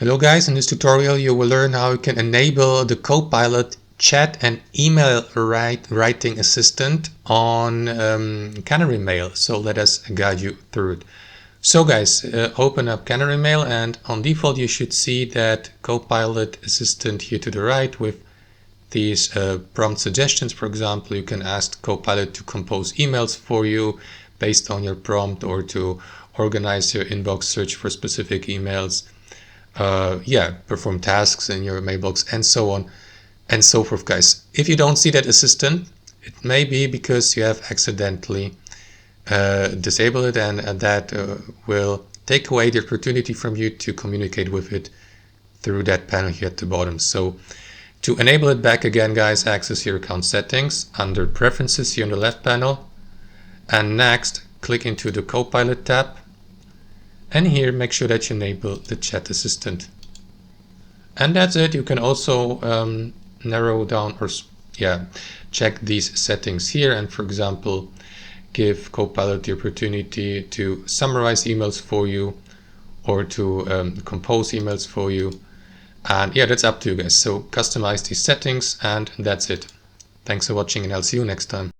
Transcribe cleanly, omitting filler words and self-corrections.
Hello guys, in this tutorial you will learn how you can enable the Copilot chat and email writing assistant on Canary Mail. So let us guide you through it. So guys, open up Canary Mail, and on default you should see that Copilot assistant here to the right with these prompt suggestions. For example, you can ask Copilot to compose emails for you based on your prompt, or to organize your inbox, search for specific emails, perform tasks in your mailbox, and so on and so forth, guys. If you don't see that assistant, it may be because you have accidentally disabled it, and that will take away the opportunity from you to communicate with it through that panel here at the bottom. So to enable it back again, guys, access your account settings under preferences here on the left panel, and next click into the Copilot tab. And here, make sure that you enable the chat assistant. And that's it. You can also narrow down or check these settings here. And for example, give Copilot the opportunity to summarize emails for you, or to compose emails for you. And yeah, that's up to you guys. So customize these settings, and that's it. Thanks for watching, and I'll see you next time.